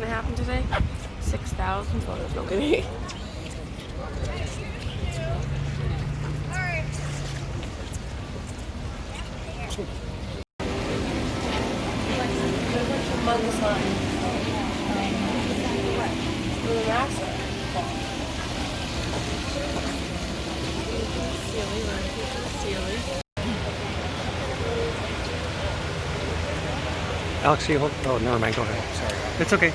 gonna happen today? 6,000 photos. Look at me. Humongous line. Really massive. Silly. Alex, you hold. Oh, never mind. Go ahead. Sorry. It's okay.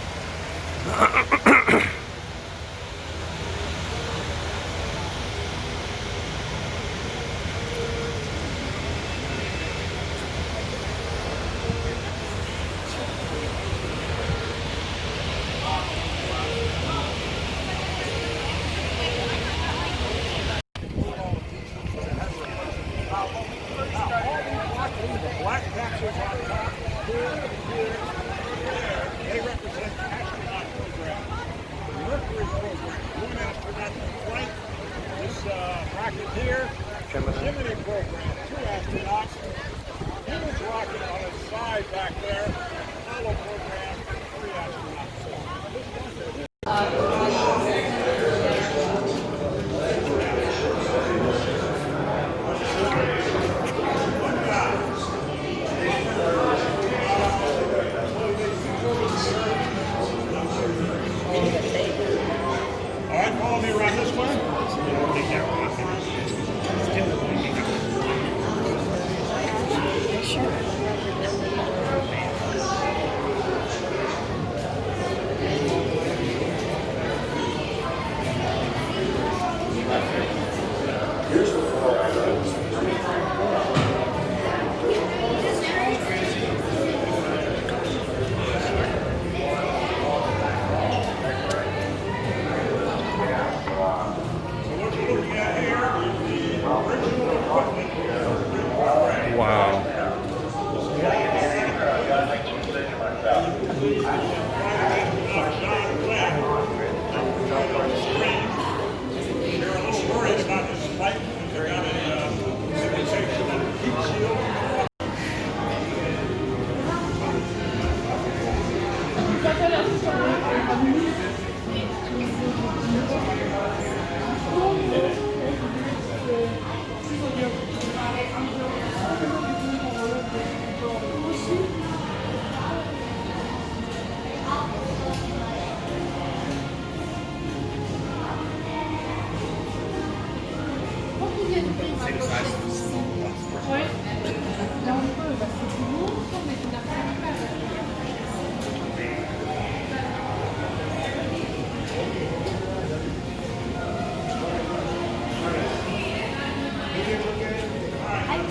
Black capsules on top, here, they represent the astronaut program, the Mercury program, one astronaut flight, this rocket here, Gemini program, 2 astronauts, Humans rocket on its side back there, Apollo program, 3 astronauts. Follow me around this way. Take that one. Wow.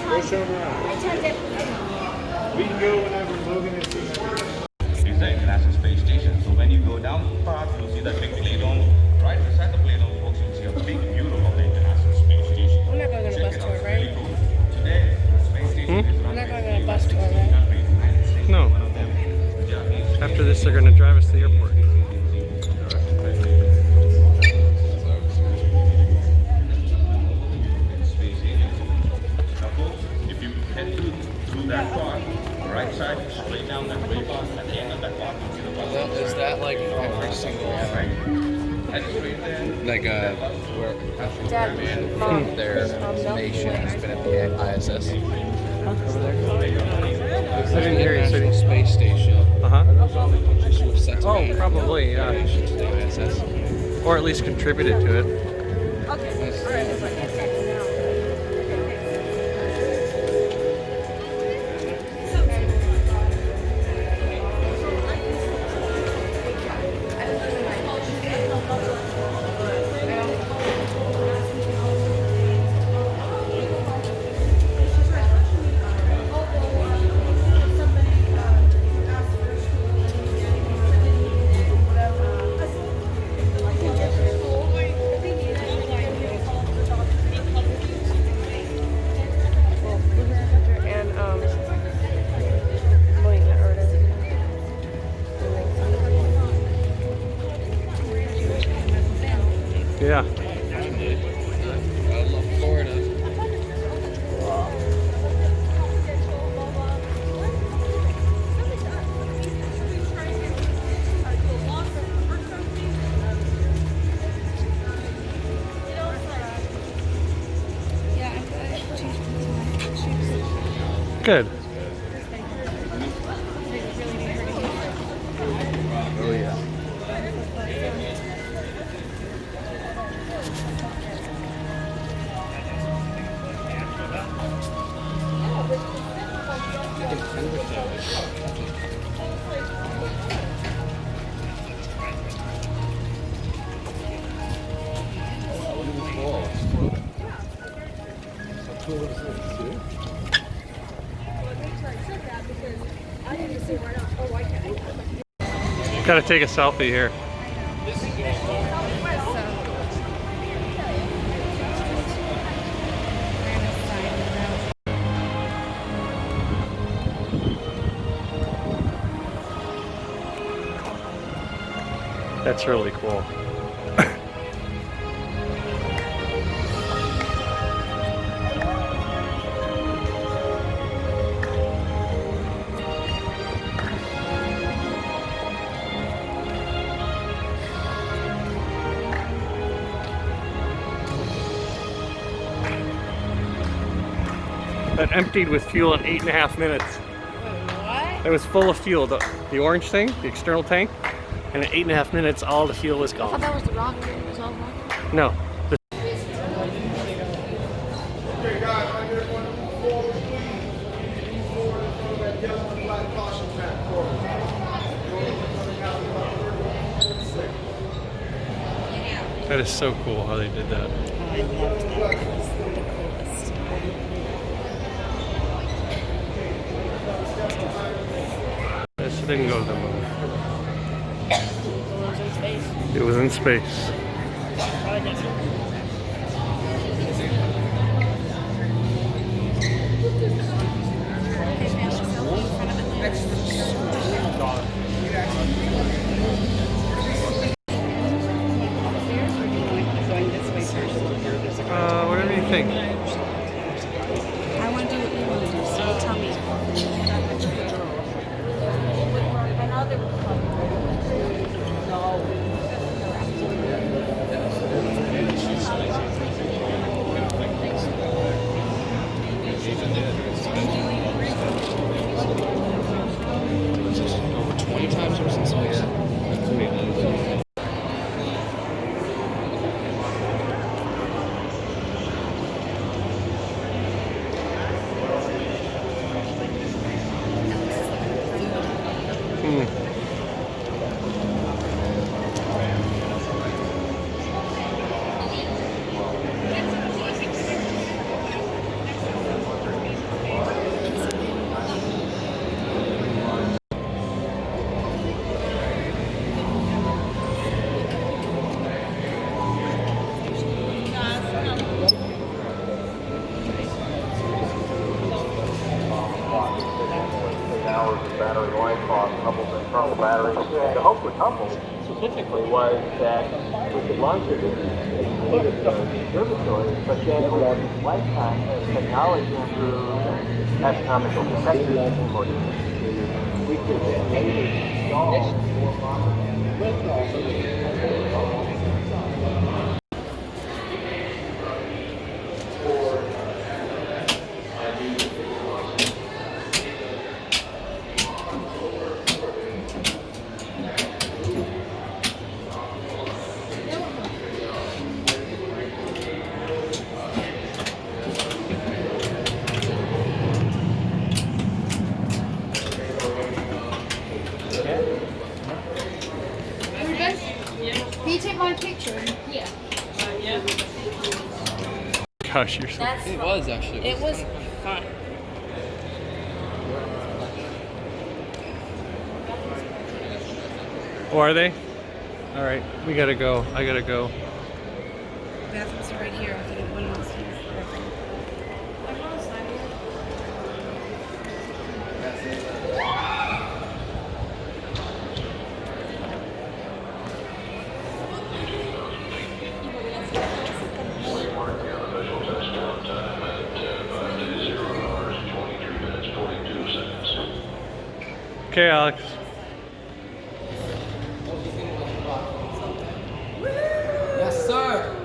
Go show them around. We can go whenever Logan is here. It's the International Space Station. So when you go down the path, you'll see that big play dome. Right beside the play dome, folks, you'll see a big view of the International Space Station. I'm not going on a bus tour, right? Today, the space station is I'm not going on a bus tour, right? No. After this, they're going to drive us to the airport. If you head through that path, the right side, straight down that gray path, at the end of that path, you'll see the bus. Is that like every single Right? Head straight there. like where Dad, Mom, their station has been at the ISS over there? I didn't hear you. International Space Station. Was set to Oh, be probably, yeah. donation to the ISS. Or at least contributed to it. Good. Oh yeah. Gotta take a selfie here. That's really cool. That emptied with fuel in 8.5 minutes. What? It was full of fuel, the orange thing, the external tank, and in 8.5 minutes all the fuel was I thought gone. that was the rocket. It was all rocket. No. Okay, guys, I just want to move forward, please. Move forward in front of that yellow and black caution tack forward. That is so cool how they did that. I loved that. It was the coolest. This didn't go to the moon. It was in space. It was in space. Probably doesn't. Whatever you think. I want to do what you want to do, so you tell me. Over 20 times it was in space. Hours of battery life cost, coupled internal batteries. The hope with Humble specifically was that we could launch it in the observatory, but then over its lifetime, as technology improves and astronomical detectors became more sophisticated, we could maybe install more Can you take my picture? Yeah. Gosh, you're so. It was actually. It was fun. Oh, are they? All right, we gotta go. I gotta go. Bathrooms are right here. I think everyone else here. Okay, Alex. Yes, sir.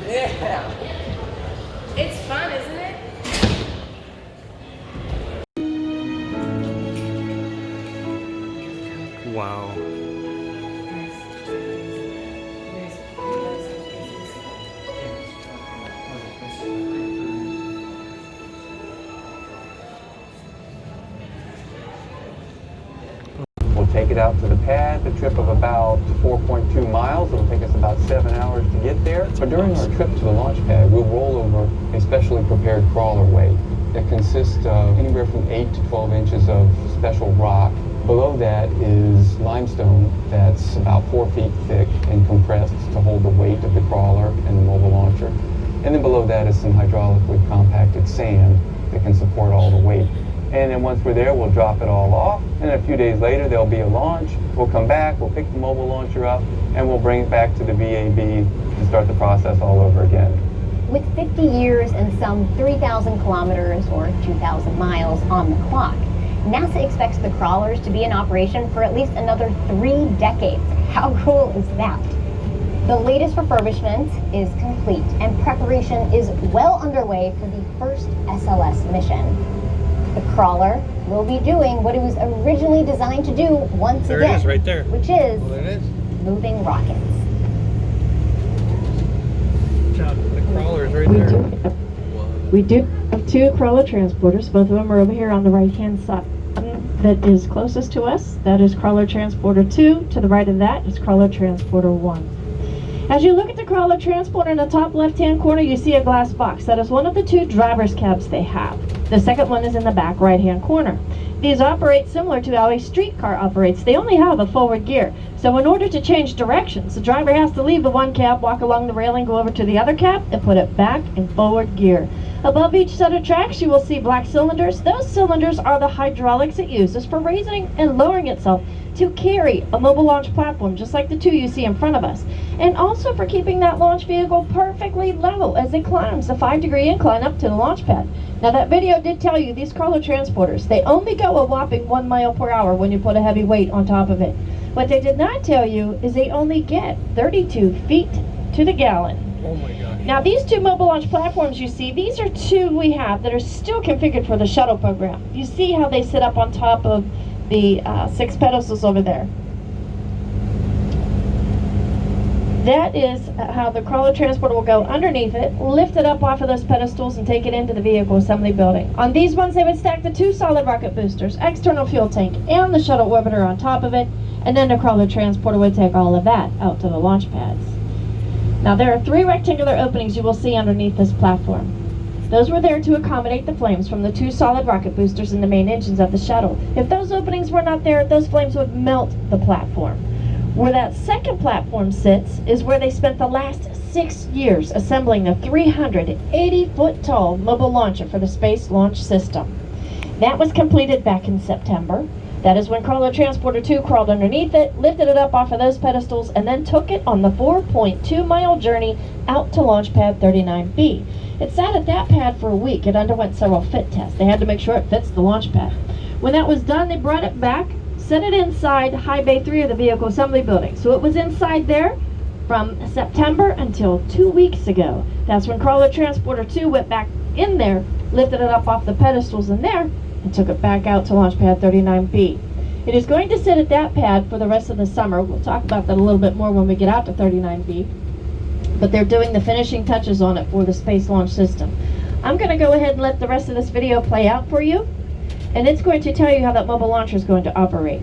Yeah. It's fun, isn't it? Wow. We'll take it out to the pad, a trip of about 4.2 miles. It'll take us about 7 hours to get there. But during our trip to the launch pad, we'll roll over a specially prepared crawler weight that consists of anywhere from 8 to 12 inches of special rock. Below that is limestone that's about 4 feet thick and compressed to hold the weight of the crawler and the mobile launcher. And then below that is some hydraulically compacted sand that can support all the weight. And then once we're there, we'll drop it all off. And a few days later, there'll be a launch. We'll come back, we'll pick the mobile launcher up, and we'll bring it back to the VAB to start the process all over again. With 50 years and some 3,000 kilometers or 2,000 miles on the clock, NASA expects the crawlers to be in operation for at least another 3 decades. How cool is that? The latest refurbishment is complete, and preparation is well underway for the first SLS mission. The crawler will be doing what it was originally designed to do once again. There it is, right there. Which is Well, there it is. moving rockets. The crawler is right there. We do have 2 crawler transporters. Both of them are over here on the right-hand side. That is closest to us, that is crawler transporter 2. To the right of that is crawler transporter 1. As you look at the crawler transporter in the top left-hand corner, you see a glass box. That is one of the 2 driver's cabs they have. The second one is in the back right-hand corner. These operate similar to how a streetcar operates. They only have a forward gear. So in order to change directions, the driver has to leave the one cab, walk along the railing, go over to the other cab, and put it back in forward gear. Above each set of tracks, you will see black cylinders. Those cylinders are the hydraulics it uses for raising and lowering itself to carry a mobile launch platform, just like the 2 you see in front of us, and also for keeping that launch vehicle perfectly level as it climbs the 5-degree incline up to the launch pad. Now that video did tell you these crawler transporters, they only go a whopping 1 mile per hour when you put a heavy weight on top of it. What they did not tell you is they only get 32 feet to the gallon. Oh my gosh. Now these 2 mobile launch platforms you see, these are 2 we have that are still configured for the shuttle program. You see how they sit up on top of the 6 pedestals over there. That is how the crawler transporter will go underneath it, lift it up off of those pedestals, and take it into the vehicle assembly building. On these ones, they would stack the 2 solid rocket boosters, external fuel tank, and the shuttle orbiter on top of it, and then the crawler transporter would take all of that out to the launch pads. Now there are 3 rectangular openings you will see underneath this platform. Those were there to accommodate the flames from the 2 solid rocket boosters and the main engines of the shuttle. If those openings were not there, those flames would melt the platform. Where that second platform sits is where they spent the last 6 years assembling the 380-foot tall mobile launcher for the Space Launch System. That was completed back in September. That is when Crawler Transporter 2 crawled underneath it, lifted it up off of those pedestals, and then took it on the 4.2-mile journey out to Launch Pad 39B. It sat at that pad for a week. It underwent several fit tests. They had to make sure it fits the launch pad. When that was done, they brought it back, set it inside High Bay 3 of the vehicle assembly building. So it was inside there from September until 2 weeks ago. That's when Crawler Transporter 2 went back in there, lifted it up off the pedestals in there, and took it back out to Launch Pad 39B. It is going to sit at that pad for the rest of the summer. We'll talk about that a little bit more when we get out to 39B. But they're doing the finishing touches on it for the Space Launch System. I'm going to go ahead and let the rest of this video play out for you, and it's going to tell you how that mobile launcher is going to operate.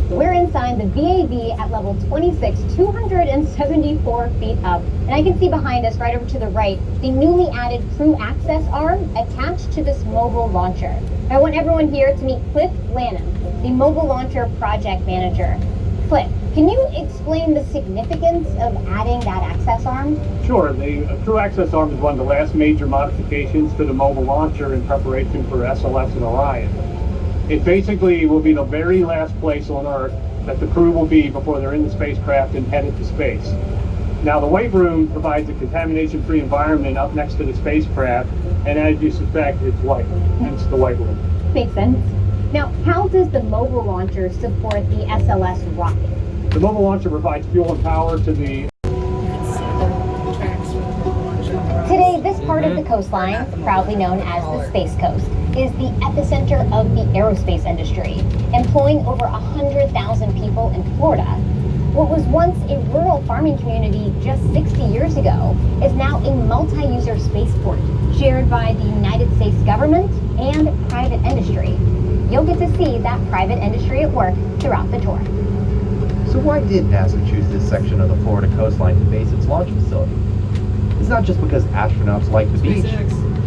We're inside the VAV at level 26, 274 feet up. And I can see behind us, right over to the right, the newly added crew access arm attached to this mobile launcher. I want everyone here to meet Cliff Lanham, the mobile launcher project manager. Cliff, can you explain the significance of adding that access arm? Sure. The crew access arm is one of the last major modifications to the mobile launcher in preparation for SLS and Orion. It basically will be the very last place on Earth that the crew will be before they're in the spacecraft and headed to space. Now, the weight room provides a contamination-free environment up next to the spacecraft, and as you suspect, it's white, hence the white room. Makes sense. Now, how does the mobile launcher support the SLS rocket? The mobile launcher provides fuel and power to the part of the coastline, proudly known as the Space Coast, is the epicenter of the aerospace industry, employing over 100,000 people in Florida. What was once a rural farming community just 60 years ago is now a multi-user spaceport shared by the United States government and private industry. You'll get to see that private industry at work throughout the tour. So why did NASA choose this section of the Florida coastline to base its launch facility? It's not just because astronauts like the beach.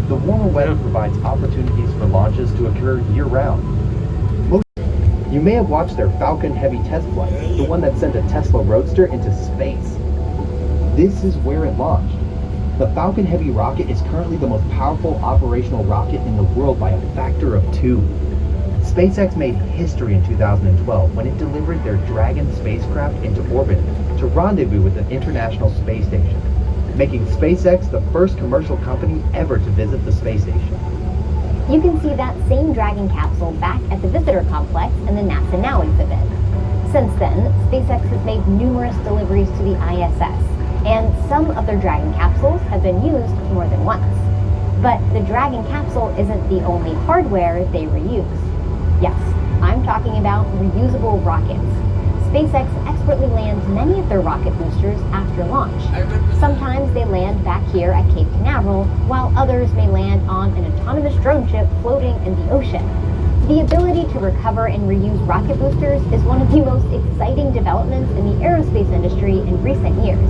The warmer weather provides opportunities for launches to occur year-round. You may have watched their Falcon Heavy test flight, the one that sent a Tesla Roadster into space. This is where it launched. The Falcon Heavy rocket is currently the most powerful operational rocket in the world by a factor of 2. SpaceX made history in 2012 when it delivered their Dragon spacecraft into orbit to rendezvous with the International Space Station, making SpaceX the first commercial company ever to visit the space station. You can see that same Dragon capsule back at the visitor complex in the NASA Now exhibit. Since then, SpaceX has made numerous deliveries to the ISS, and some of their Dragon capsules have been used more than once. But the Dragon capsule isn't the only hardware they reuse. Yes, I'm talking about reusable rockets. SpaceX expertly lands many of their rocket boosters after launch. Sometimes they land back here at Cape Canaveral, while others may land on an autonomous drone ship floating in the ocean. The ability to recover and reuse rocket boosters is one of the most exciting developments in the aerospace industry in recent years.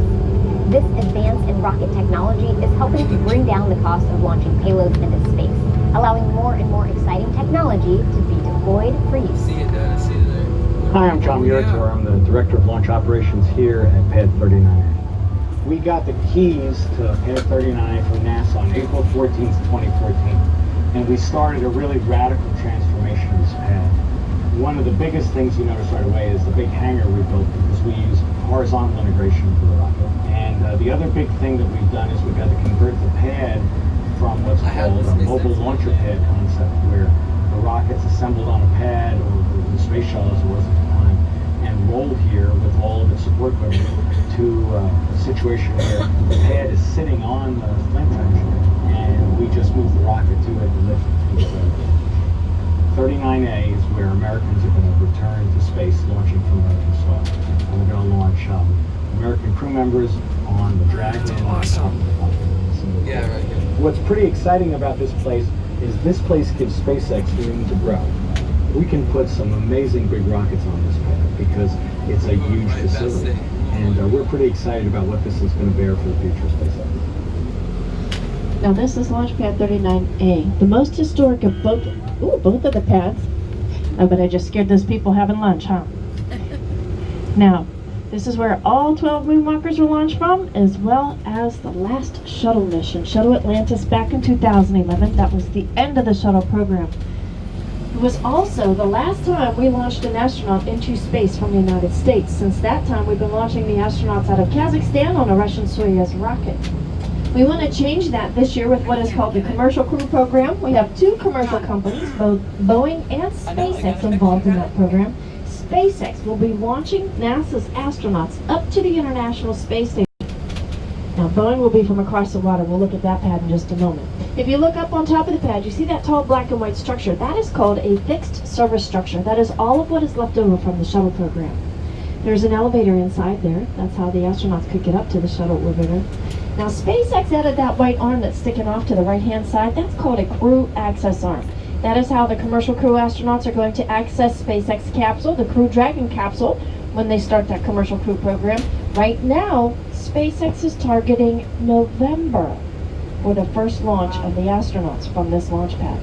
This advance in rocket technology is helping to bring down the cost of launching payloads into space, allowing more and more exciting technology to be deployed for use. Hi, I'm John Murator. I'm the Director of Launch Operations here at Pad 39. We got the keys to Pad 39 from NASA on April 14th, 2014, and we started a really radical transformation of this pad. One of the biggest things you notice right away is the big hangar we built because we use horizontal integration for the rocket. And the other big thing that we've done is we've got to convert the pad from what's called a mobile launcher pad concept, where the rocket's assembled on a pad, or the space shuttle as it was at the time, and rolled here with all of its support equipment to a situation where the pad is sitting on the flame trench, and we just move the rocket to it and lift it. 39A is where Americans are going to return to space, launching from American soil. And we're going to launch American crew members on the Dragon. Awesome. Yeah, right. What's pretty exciting about this place is this place gives SpaceX room to grow. We can put some amazing big rockets on this pad because it's a huge facility. And we're pretty excited about what this is going to bear for the future of SpaceX. Now this is Launch Pad 39A, the most historic of both of the pads. Oh, but I just scared those people having lunch, huh? Now, this is where all 12 moonwalkers were launched from, as well as the last shuttle mission, Shuttle Atlantis, back in 2011. That was the end of the shuttle program. It was also the last time we launched an astronaut into space from the United States. Since that time, we've been launching the astronauts out of Kazakhstan on a Russian Soyuz rocket. We want to change that this year with what is called the Commercial Crew Program. We have 2 commercial companies, both Boeing and SpaceX, involved in that program. SpaceX will be launching NASA's astronauts up to the International Space Station. Now, Boeing will be from across the water. We'll look at that pad in just a moment. If you look up on top of the pad, you see that tall black and white structure. That is called a fixed service structure. That is all of what is left over from the shuttle program. There's an elevator inside there. That's how the astronauts could get up to the shuttle orbiter. Now, SpaceX added that white arm that's sticking off to the right-hand side. That's called a crew access arm. That is how the commercial crew astronauts are going to access SpaceX capsule, the Crew Dragon capsule, when they start that commercial crew program. Right now, SpaceX is targeting November for the first launch of the astronauts from this launch pad.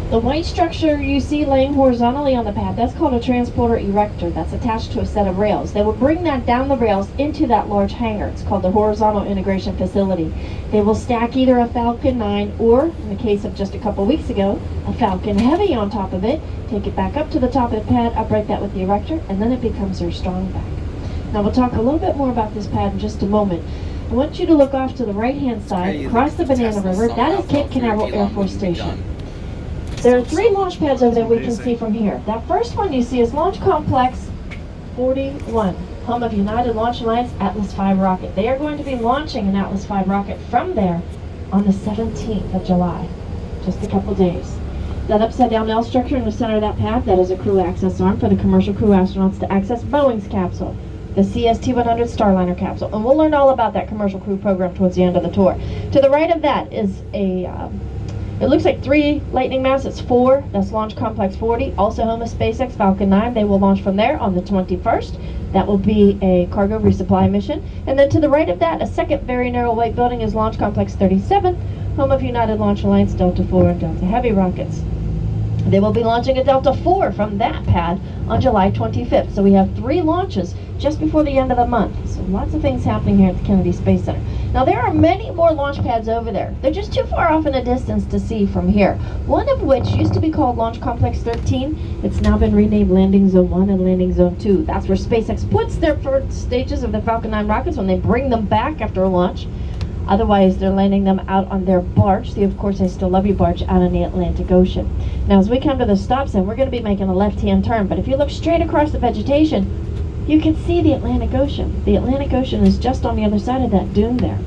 The white structure you see laying horizontally on the pad, that's called a transporter erector. That's attached to a set of rails. They will bring that down the rails into that large hangar. It's called the Horizontal Integration Facility. They will stack either a Falcon 9 or, in the case of just a couple weeks ago, a Falcon Heavy on top of it, take it back up to the top of the pad, upright that with the erector, and then it becomes their strong back. Now we'll talk a little bit more about this pad in just a moment. I want you to look off to the right-hand side, across the Banana River. That is Cape Canaveral Air Force Station. There are 3 launch pads over there we can see from here. That first one you see is Launch Complex 41. home of United Launch Alliance Atlas V rocket. They are going to be launching an Atlas V rocket from there on the 17th of July, just a couple days. That upside-down L structure in the center of that pad, that is a crew access arm for the commercial crew astronauts to access Boeing's capsule, the CST-100 Starliner capsule. And we'll learn all about that commercial crew program towards the end of the tour. To the right of that is it looks like 3 Lightning masts. It's 4. That's Launch Complex 40, also home of SpaceX Falcon 9. They will launch from there on the 21st. That will be a cargo resupply mission. And then to the right of that, a second very narrow white building is Launch Complex 37, home of United Launch Alliance Delta IV and Delta Heavy rockets. They will be launching a Delta IV from that pad on July 25th. So we have 3 launches just before the end of the month. So lots of things happening here at the Kennedy Space Center. Now there are many more launch pads over there. They're just too far off in a distance to see from here. One of which used to be called Launch Complex 13. It's now been renamed Landing Zone 1 and Landing Zone 2. That's where SpaceX puts their first stages of the Falcon 9 rockets when they bring them back after a launch. Otherwise, they're landing them out on their barge, the Of Course I Still Love You barge, out in the Atlantic Ocean. Now, as we come to the stop sign, we're going to be making a left-hand turn, but if you look straight across the vegetation, you can see the Atlantic Ocean. The Atlantic Ocean is just on the other side of that dune there.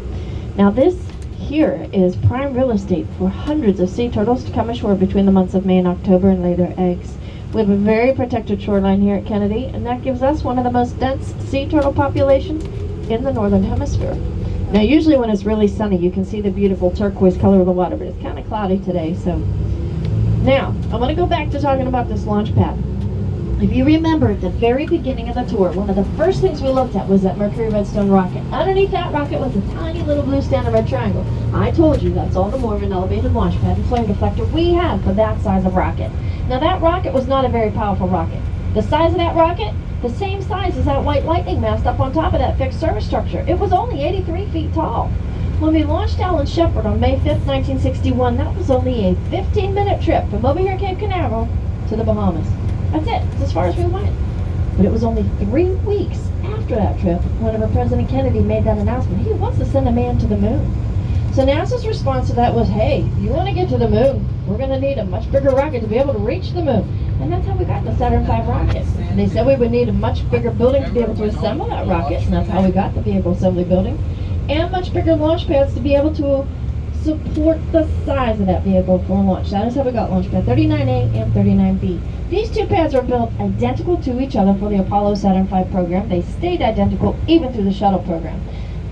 Now, this here is prime real estate for hundreds of sea turtles to come ashore between the months of May and October and lay their eggs. We have a very protected shoreline here at Kennedy, and that gives us one of the most dense sea turtle populations in the Northern Hemisphere. Now usually when it's really sunny you can see the beautiful turquoise color of the water, but it's kind of cloudy today. So now I want to go back to talking about this launch pad. If you remember at the very beginning of the tour, one of the first things we looked at was that Mercury Redstone rocket. Underneath that rocket was a tiny little blue standard red triangle. I told you that's all the more of an elevated launch pad and flame deflector we have for that size of rocket. Now that rocket was not a very powerful rocket. The size of that rocket, the same size as that white Lightning mast up on top of that fixed service structure. It was only 83 feet tall. When we launched Alan Shepard on May 5th, 1961, that was only a 15-minute trip from over here at Cape Canaveral to the Bahamas. That's it. That's as far as we went. But it was only 3 weeks after that trip whenever President Kennedy made that announcement. He wants to send a man to the moon. So NASA's response to that was, hey, if you want to get to the moon, we're going to need a much bigger rocket to be able to reach the moon. And that's how we got the Saturn V rocket. And they said we would need a much bigger building to be able to assemble that rocket, and that's how we got the vehicle assembly building. And much bigger launch pads to be able to support the size of that vehicle for launch. That is how we got launch pad 39A and 39B. These 2 pads were built identical to each other for the Apollo Saturn V program. They stayed identical even through the shuttle program.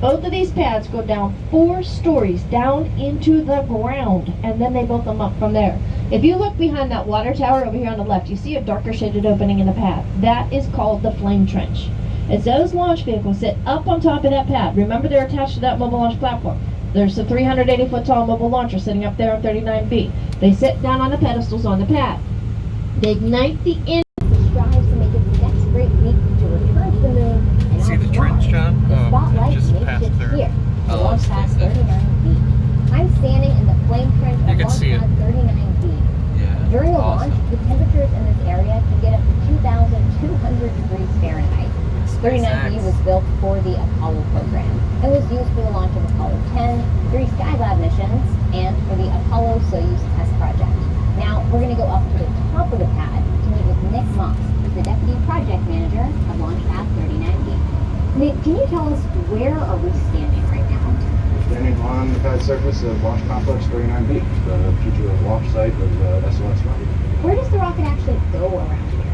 Both of these pads go down 4 stories down into the ground, and then they built them up from there. If you look behind that water tower over here on the left, you see a darker shaded opening in the pad. That is called the flame trench. As those launch vehicles sit up on top of that pad, remember they're attached to that mobile launch platform. There's a 380-foot tall mobile launcher sitting up there on 39B. They sit down on the pedestals on the pad. They ignite the engine. Strives to make its next great leap to return to the moon. And See the trench, John? The spotlight just makes passed it through. here. The launch pad 39B. I'm standing in the flame trench of launch pad 39B. Yeah. During a launch, the temperatures in this area can get up to 2,200 degrees Fahrenheit. 39B was built for the Apollo program. It was used for the launch of Apollo 10, 3 Skylab missions, and for the Apollo Soyuz test project. Now, we're going to go up to the top of the pad to meet with Nick Moss, who's the Deputy Project Manager of Launch Pad 39B. Nick, can you tell us where are we standing right now? We're standing on the pad surface of Launch Complex 39B, the future launch site of the SLS rocket. Where does the rocket actually go around here?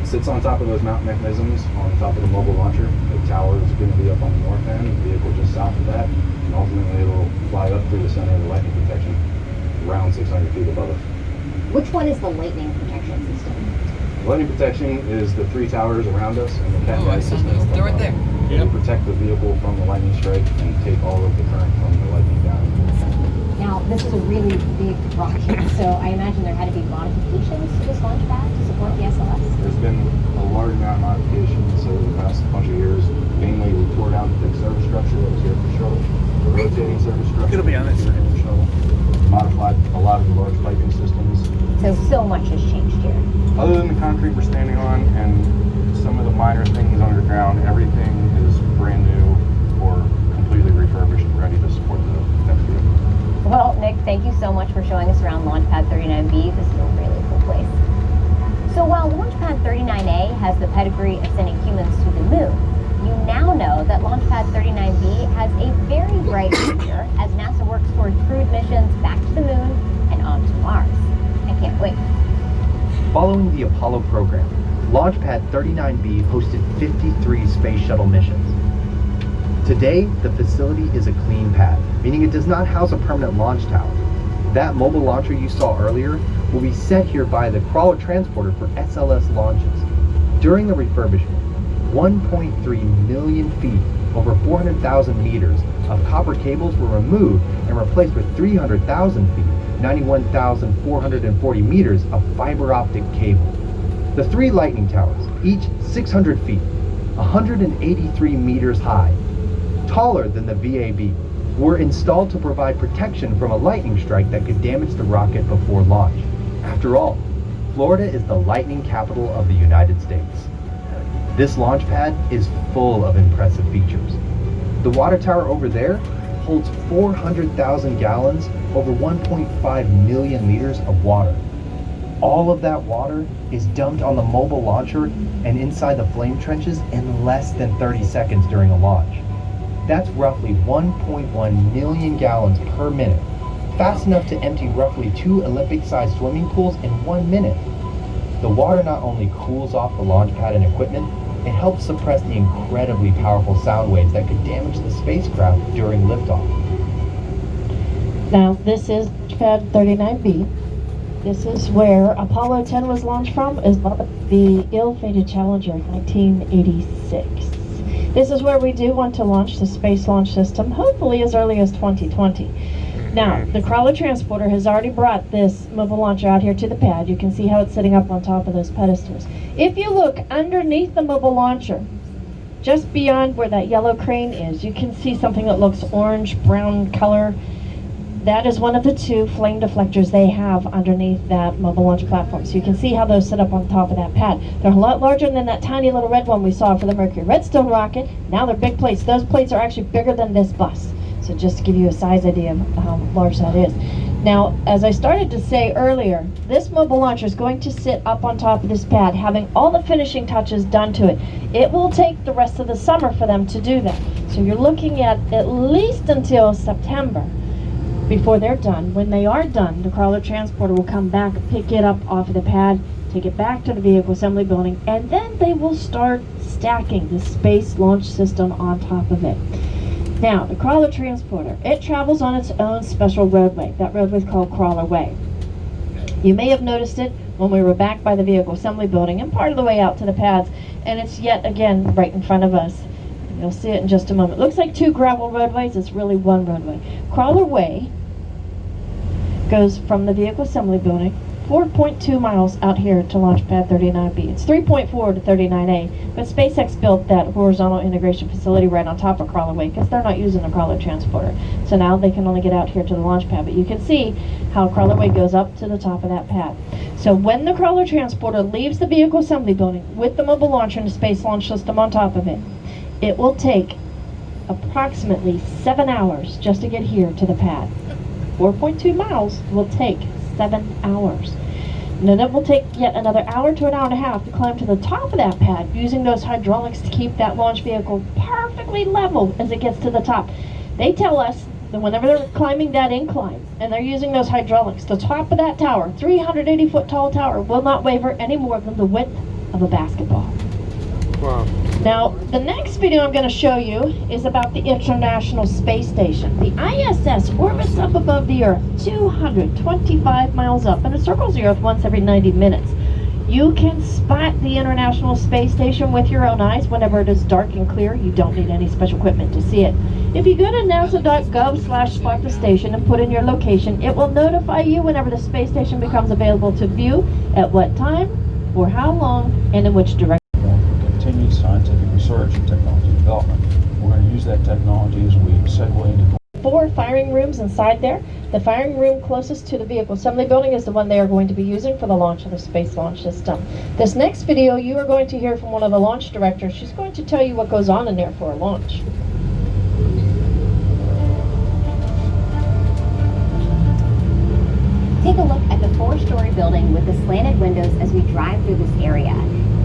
It sits on top of those mount mechanisms on top of the mobile launcher. The tower is going to be up on the north end, the vehicle just south of that, and ultimately it will fly up through the center of the lightning protection, around 600 feet above it. Which one is the lightning protection system? The lightning protection is the 3 towers around us and the cat system. They're right there. They protect the vehicle from the lightning strike and take all of the current from the lightning down. Now, this is a really big rocket, so I imagine there had to be modifications to this launch pad to support the SLS? There's been a large amount of modifications over the past bunch of years. Mainly, we tore down the fixed service structure that was here for shuttle. The rotating service structure. It'll be on this side. Shuttle. Modified a lot of the large piping systems. So much has changed here. Other than the concrete we're standing on and some of the minor things underground, everything is brand new or completely refurbished and ready to support the next vehicle. Well, Nick, thank you so much for showing us around Launch Pad 39B. This is a really cool place. So while Launch Pad 39A has the pedigree of sending humans to the moon, you now know that Launchpad 39B has a very bright future as NASA works toward crewed missions back to the moon and on to Mars. I can't wait. Following the Apollo program, Launchpad 39B hosted 53 space shuttle missions. Today, the facility is a clean pad, meaning it does not house a permanent launch tower. That mobile launcher you saw earlier will be set here by the crawler transporter for SLS launches. During the refurbishment, 1.3 million feet, over 400,000 meters of copper cables were removed and replaced with 300,000 feet, 91,440 meters of fiber optic cable. The 3 Lightning towers, each 600 feet, 183 meters high, taller than the VAB, were installed to provide protection from a lightning strike that could damage the rocket before launch. After all, Florida is the lightning capital of the United States. This launch pad is full of impressive features. The water tower over there holds 400,000 gallons, over 1.5 million liters of water. All of that water is dumped on the mobile launcher and inside the flame trenches in less than 30 seconds during a launch. That's roughly 1.1 million gallons per minute, fast enough to empty roughly 2 Olympic-sized swimming pools in 1 minute. The water not only cools off the launch pad and equipment, it helps suppress the incredibly powerful sound waves that could damage the spacecraft during liftoff. Now, this is Launchpad 39B. This is where Apollo 10 was launched from, is the ill-fated Challenger in 1986. This is where we do want to launch the Space Launch System, hopefully as early as 2020. Now, the crawler transporter has already brought this mobile launcher out here to the pad. You can see how it's sitting up on top of those pedestals. If you look underneath the mobile launcher, just beyond where that yellow crane is, you can see something that looks orange-brown color. That is one of the 2 flame deflectors they have underneath that mobile launch platform. So you can see how those sit up on top of that pad. They're a lot larger than that tiny little red one we saw for the Mercury Redstone rocket. Now they're big plates. Those plates are actually bigger than this bus. So just to give you a size idea of how large that is. Now, as I started to say earlier, this mobile launcher is going to sit up on top of this pad, having all the finishing touches done to it. It will take the rest of the summer for them to do that. So you're looking at least until September before they're done. When they are done, the crawler transporter will come back, pick it up off of the pad, take it back to the vehicle assembly building, and then they will start stacking the Space Launch System on top of it. Now, the crawler transporter, it travels on its own special roadway. That roadway is called Crawler Way. You may have noticed it when we were back by the vehicle assembly building and part of the way out to the pads, and it's yet again right in front of us. You'll see it in just a moment. It looks like 2 gravel roadways. It's really 1 roadway. Crawler Way goes from the vehicle assembly building 4.2 miles out here to Launchpad 39B. It's 3.4 to 39A, but SpaceX built that horizontal integration facility right on top of Crawler Way because they're not using the crawler transporter. So now they can only get out here to the launch pad, but you can see how Crawler Way goes up to the top of that pad. So when the crawler transporter leaves the vehicle assembly building with the mobile launcher and the Space Launch System on top of it, it will take approximately 7 hours just to get here to the pad. 4.2 miles will take 7 hours. And then it will take yet another hour to an hour and a half to climb to the top of that pad using those hydraulics to keep that launch vehicle perfectly level as it gets to the top. They tell us that whenever they're climbing that incline and they're using those hydraulics, the top of that tower, 380-foot tall tower, will not waver any more than the width of a basketball. Wow. Now, the next video I'm going to show you is about the International Space Station. The ISS orbits up above the Earth, 225 miles up, and it circles the Earth once every 90 minutes. You can spot the International Space Station with your own eyes whenever it is dark and clear. You don't need any special equipment to see it. If you go to nasa.gov/spot the station and put in your location, it will notify you whenever the space station becomes available to view, at what time, for how long, and in which direction. Continued scientific research and technology development. We're going to use that technology as we segue into 4 firing rooms inside there. The firing room closest to the vehicle assembly building is the one they are going to be using for the launch of the Space Launch System. This next video, you are going to hear from one of the launch directors. She's going to tell you what goes on in there for a launch. Take a look at the 4-story building with the slanted windows as we drive through this area.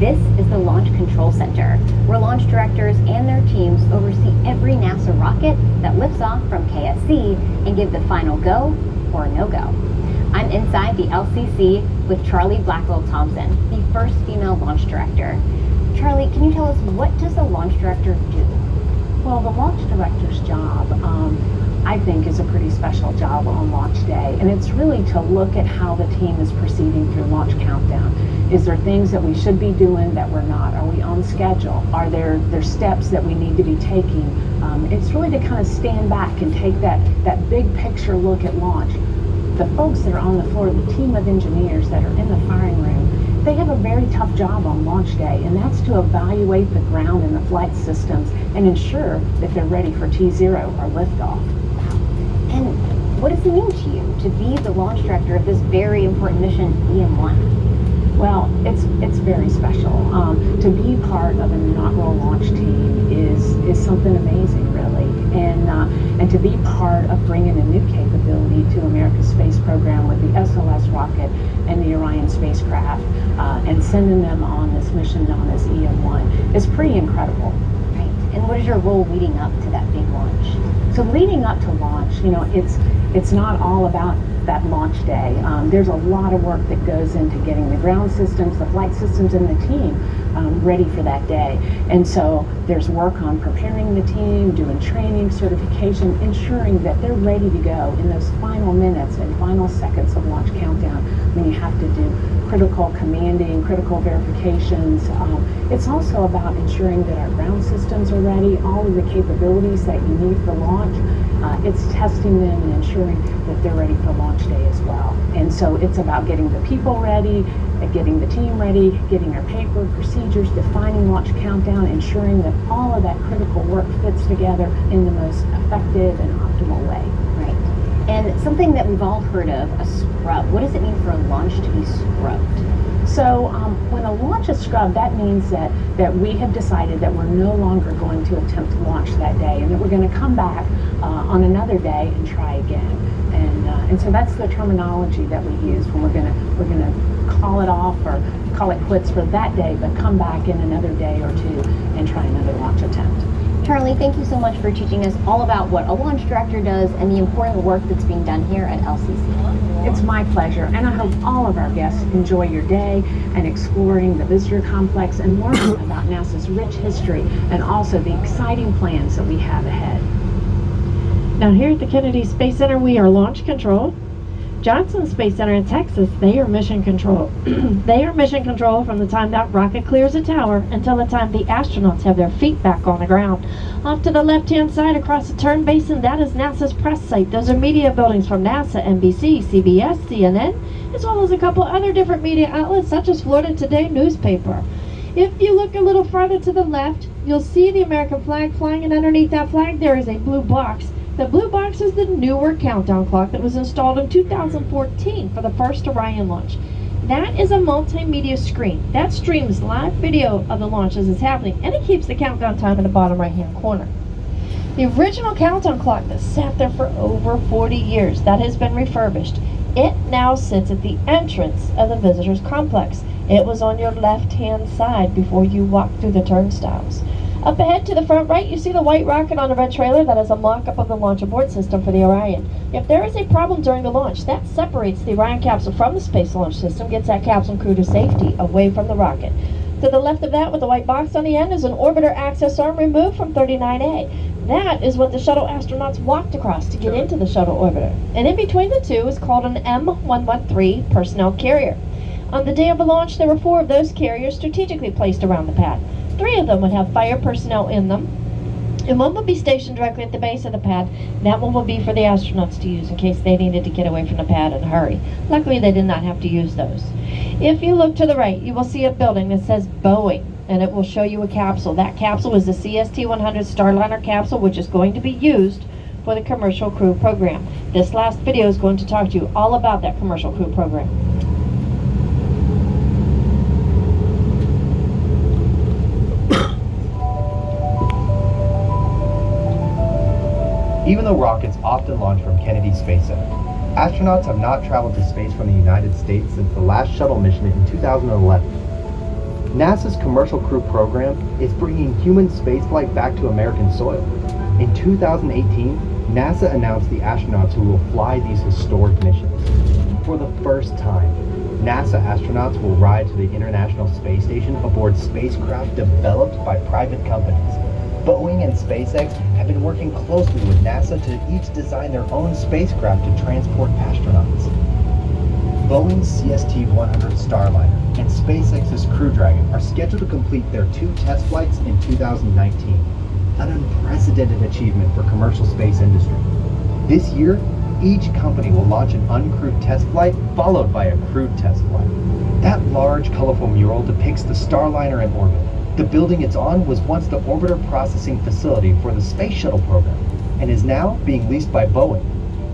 This is the Launch Control Center, where launch directors and their teams oversee every NASA rocket that lifts off from KSC and give the final go or no-go. I'm inside the LCC with Charlie Blackwell-Thompson, the first female launch director. Charlie, can you tell us, what does a launch director do? Well, the launch director's job, I think, is a pretty special job on launch day, and it's really to look at how the team is proceeding through launch countdown. Is there things that we should be doing that we're not? Are we on schedule? Are there steps that we need to be taking? It's really to kind of stand back and take that big picture look at launch. The folks that are on the floor, the team of engineers that are in the firing room, they have a very tough job on launch day, and that's to evaluate the ground and the flight systems and ensure that they're ready for T0 or liftoff. And what does it mean to you to be the launch director of this very important mission, EM1? Well, it's very special. To be part of an inaugural launch team is something amazing, really, and to be part of bringing a new capability to America's space program with the SLS rocket and the Orion spacecraft, and sending them on this mission known as EM1 is pretty incredible. Right. And what is your role leading up to that big launch? So leading up to launch, it's not all about that launch day. There's a lot of work that goes into getting the ground systems, the flight systems, and the team ready for that day. And so there's work on preparing the team, doing training, certification, ensuring that they're ready to go in those final minutes and final seconds of launch countdown when you have to do critical commanding, critical verifications. It's also about ensuring that our ground systems are ready, all of the capabilities that you need for launch. It's testing them and ensuring that they're ready for launch day as well. And so it's about getting the people ready, getting the team ready, getting our paper, procedures, defining launch countdown, ensuring that all of that critical work fits together in the most effective and optimal way. Right. And something that we've all heard of, a scrub. What does it mean for a launch to be scrubbed? So when a launch is scrubbed, that means that we have decided that we're no longer going to attempt to launch that day, and that we're going to come back on another day and try again. And so that's the terminology that we use when we're going to call it off or call it quits for that day, but come back in another day or two and try another launch attempt. Charlie, thank you so much for teaching us all about what a launch director does and the important work that's being done here at LCC. It's my pleasure, and I hope all of our guests enjoy your day and exploring the visitor complex and learning about NASA's rich history and also the exciting plans that we have ahead. Now here at the Kennedy Space Center, we are launch control. Johnson Space Center in Texas, they are mission control. They are mission control from the time that rocket clears a tower until the time the astronauts have their feet back on the ground. Off to the left-hand side across the turn basin, that is NASA's press site. Those are media buildings from NASA, NBC, CBS, CNN, as well as a couple other different media outlets such as Florida Today newspaper. If you look a little farther to the left, you'll see the American flag flying, and underneath that flag there is a blue box. The blue box is the newer countdown clock that was installed in 2014 for the first Orion launch. That is a multimedia screen. That streams live video of the launch as it's happening, and it keeps the countdown time in the bottom right-hand corner. The original countdown clock that sat there for over 40 years, that has been refurbished. It now sits at the entrance of the visitors complex. It was on your left-hand side before you walked through the turnstiles. Up ahead to the front right, you see the white rocket on a red trailer. That is a mock-up of the launch abort system for the Orion. If there is a problem during the launch, that separates the Orion capsule from the Space Launch System, gets that capsule crew to safety away from the rocket. To the left of that, with the white box on the end, is an orbiter access arm removed from 39A. That is what the shuttle astronauts walked across to get into the shuttle orbiter. And in between the two is called an M113 personnel carrier. On the day of the launch, there were 4 of those carriers strategically placed around the pad. 3 of them would have fire personnel in them, and 1 would be stationed directly at the base of the pad. That one would be for the astronauts to use in case they needed to get away from the pad in a hurry. Luckily, they did not have to use those. If you look to the right, you will see a building that says Boeing, and it will show you a capsule. That capsule is the CST-100 Starliner capsule, which is going to be used for the Commercial Crew Program. This last video is going to talk to you all about that Commercial Crew Program. Even though rockets often launch from Kennedy Space Center, astronauts have not traveled to space from the United States since the last shuttle mission in 2011. NASA's Commercial Crew program is bringing human spaceflight back to American soil. In 2018, NASA announced the astronauts who will fly these historic missions. For the first time, NASA astronauts will ride to the International Space Station aboard spacecraft developed by private companies. Boeing and SpaceX have been working closely with NASA to each design their own spacecraft to transport astronauts. Boeing's CST-100 Starliner and SpaceX's Crew Dragon are scheduled to complete their 2 test flights in 2019, an unprecedented achievement for commercial space industry. This year, each company will launch an uncrewed test flight followed by a crewed test flight. That large, colorful mural depicts the Starliner in orbit. The building it's on was once the orbiter processing facility for the Space Shuttle program and is now being leased by Boeing.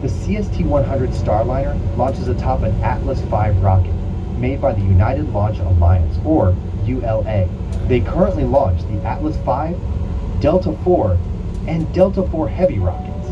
The CST-100 Starliner launches atop an Atlas V rocket made by the United Launch Alliance, or ULA. They currently launch the Atlas V, Delta IV, and Delta IV Heavy rockets.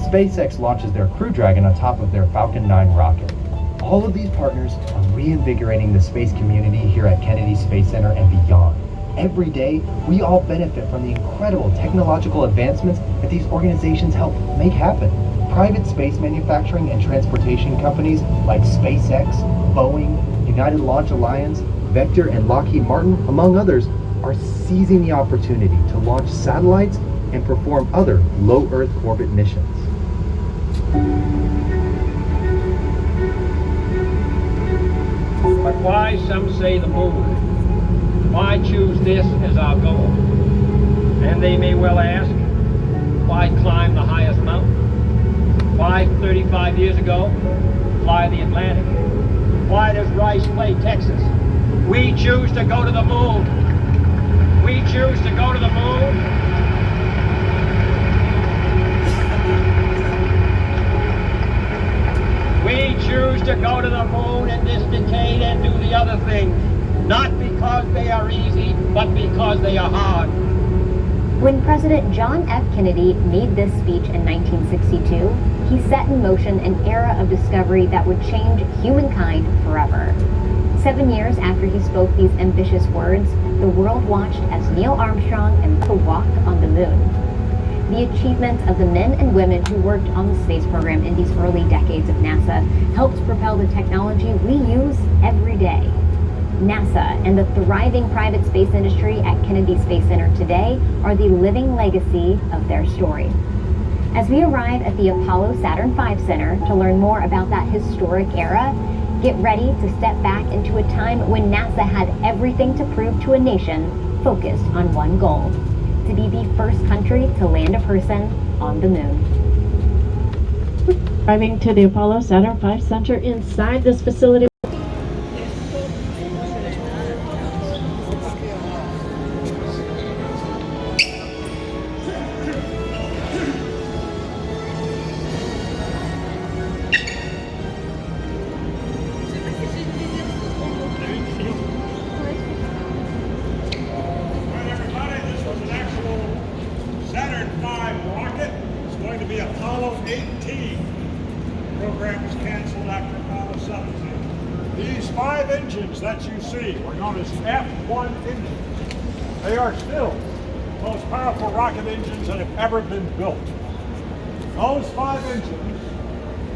SpaceX launches their Crew Dragon on top of their Falcon 9 rocket. All of these partners are reinvigorating the space community here at Kennedy Space Center and beyond. Every day, we all benefit from the incredible technological advancements that these organizations help make happen. Private space manufacturing and transportation companies like SpaceX, Boeing, United Launch Alliance, Vector, and Lockheed Martin, among others, are seizing the opportunity to launch satellites and perform other low Earth orbit missions. But why, some say, the moon? Why choose this as our goal? And they may well ask, why climb the highest mountain? Why, 35 years ago, fly the Atlantic? Why does Rice play Texas? We choose to go to the moon. We choose to go to the moon. We choose to go to the moon in this decade and do the other things, not because they are easy, but because they are hard. When President John F. Kennedy made this speech in 1962, he set in motion an era of discovery that would change humankind forever. 7 years after he spoke these ambitious words, the world watched as Neil Armstrong and the walk on the moon. The achievement of the men and women who worked on the space program in these early decades of NASA helped propel the technology we use every day. NASA and the thriving private space industry at Kennedy Space Center today are the living legacy of their story. As we arrive at the Apollo Saturn V Center to learn more about that historic era, get ready to step back into a time when NASA had everything to prove to a nation focused on one goal: to be the first country to land a person on the moon. Arriving to the Apollo Saturn V Center inside this facility. Saturn V rocket is going to be Apollo 18. The program was canceled after Apollo 17. These 5 engines that you see are known as F1 engines. They are still the most powerful rocket engines that have ever been built. Those 5 engines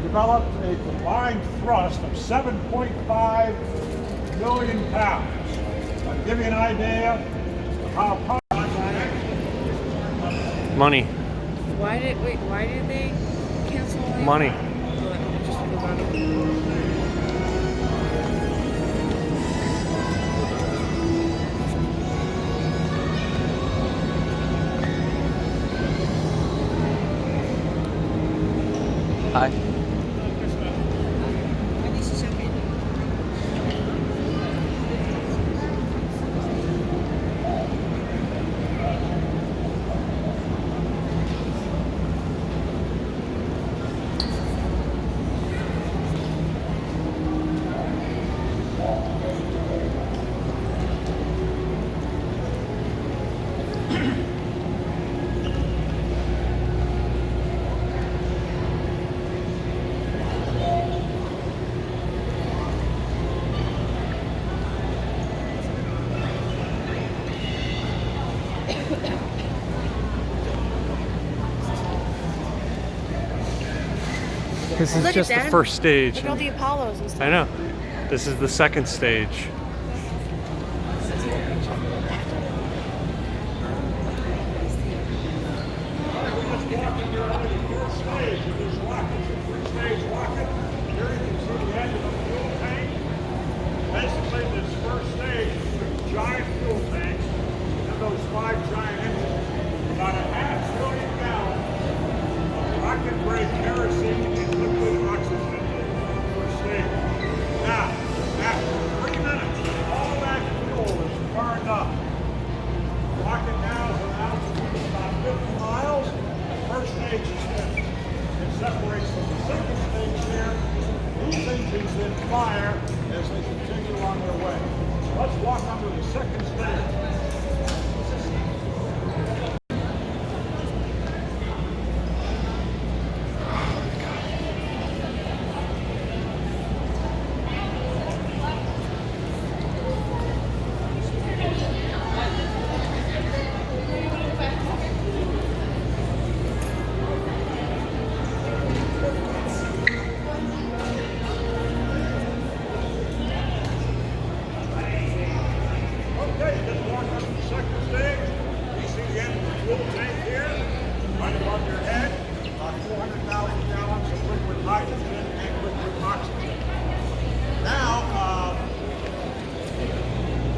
developed a combined thrust of 7.5 million pounds. I'll give you an idea of how powerful. Money. Why did they cancel it? Money. I just forgot it. Hi. This is Look just at the that. first stage. Look at all the Apollos and stuff. I know. This is the second stage. Basically, this first stage is giant fuel tanks and those 5 giant engines. About a half-trillion gallons of rocket-grade kerosene and liquid oxygen in the first stage. Now, after 3 minutes, all that fuel is burned up. The rocket now is an altitude of about 50 miles. The first stage is finished. It separates from the second stage here. These engines then fire as they continue on their way. Let's walk under the second stage.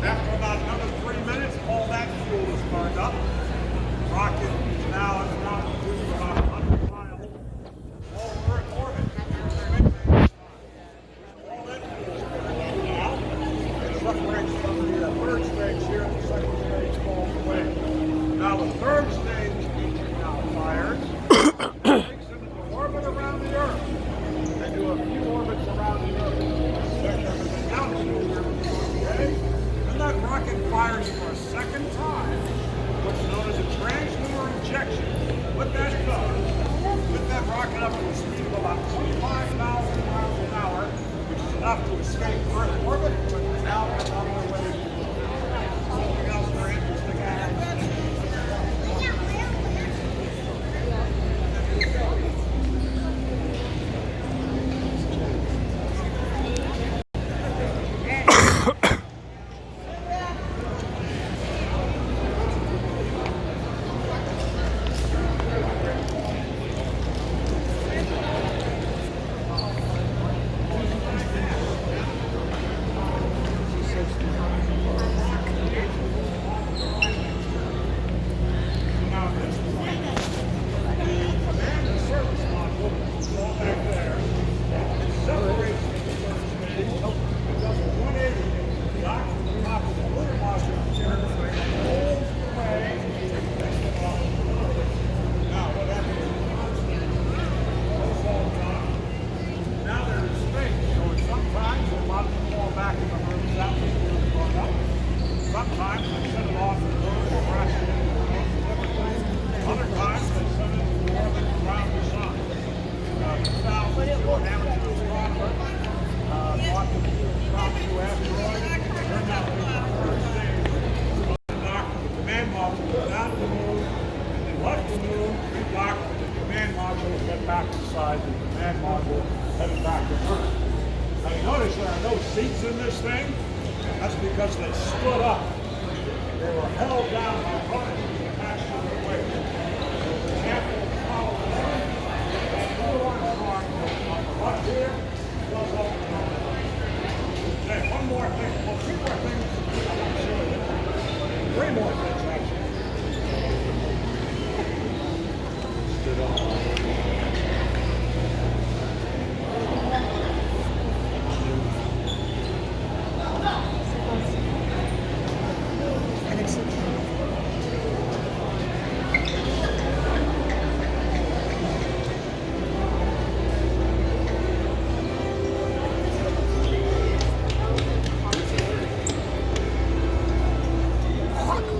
After about another 3 minutes, all that fuel is burned up. The rocket is now at an altitude of about 100 miles over Earth orbit. All that fuel is burned up now. It separates from the third stage here, and the second stage falls away. Now the third stage engine now fires. Takes them into orbit around the Earth. They do a few orbits around the Earth. Then there's an altitude here, okay? That rocket fires for a second time, what's known as a translunar injection. What that does, with that rocket up to a speed of about 25,000 miles an hour, which is enough to escape Earth orbit, but now they're on their way to the moon. Something else very interesting happens. Sometimes they set it off and go to the crash. Other times they send it in orbit around the sun. 2004 amateur astronomer thought that the impromptu asteroid turned out to be the first stage. Docked the command module down to the moon, and then left the moon, redocked with the command module, and got back inside the command module, headed back to Earth. Now you notice there are no seats in this thing. That's because they stood up. They were held down by harnesses attached to their weight. For example, Apollo 11, Neil Armstrong on the left here, goes up and down. Okay, one more thing. Well, 2 more things I want to show you. 3 more things, actually. Stood up.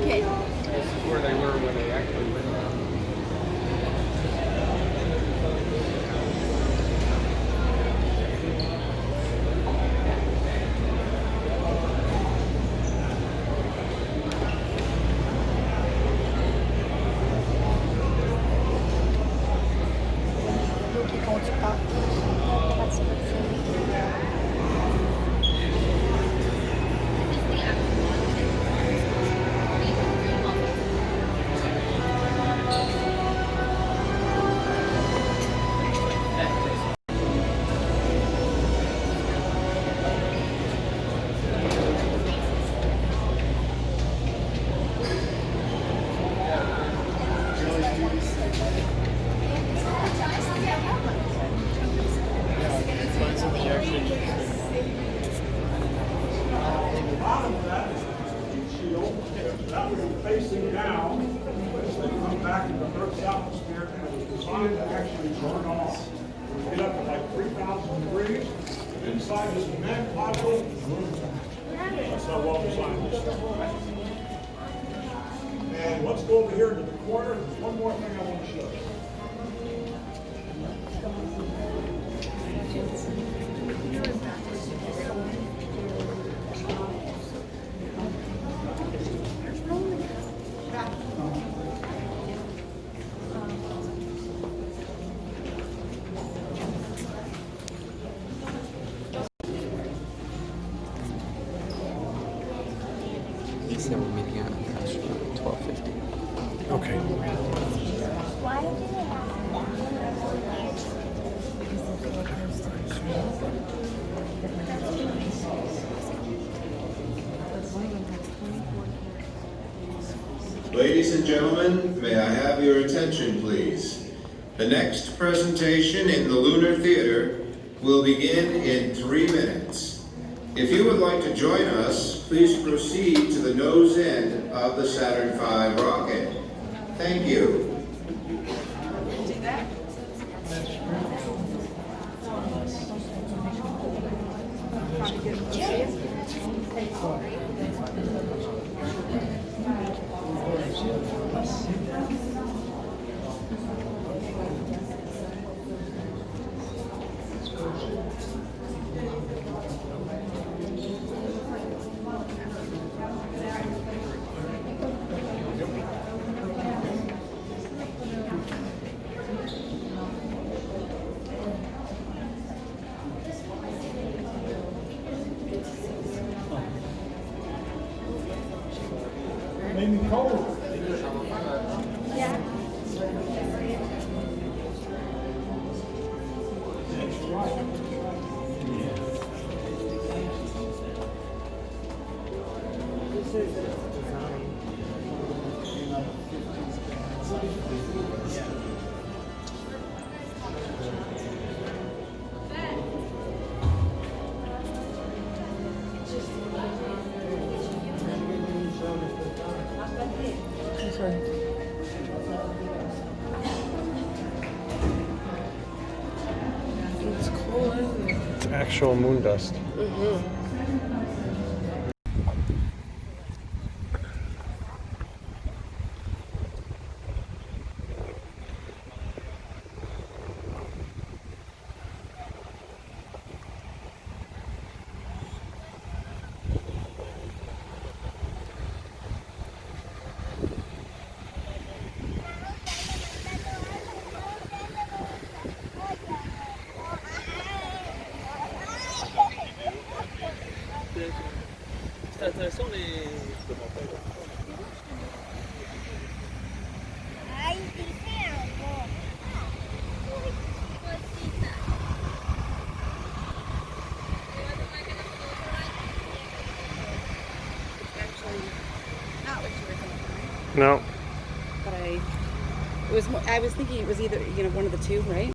Okay. This is where they were when they actually went around. this atmosphere, and it was designed to actually burn off. We get up to like 3,000 degrees. Inside this magma room. That's how well designed this thing. And let's go over here to the corner. There's one more thing I want to show you. He said we're meeting at 12:50. Okay. Why do they Ladies and gentlemen, may I have your attention, please? The next presentation in the Lunar Theater will begin in 3 minutes. If you would like to join us, please proceed to the nose end of the Saturn V rocket. Thank you. Made me cold. Yeah. This is design. It's cool, isn't it? It's actual moon dust. Mm-hmm. C'est intéressant les. Not what you were thinking, right? No. But I was thinking it was either, one of the two, right?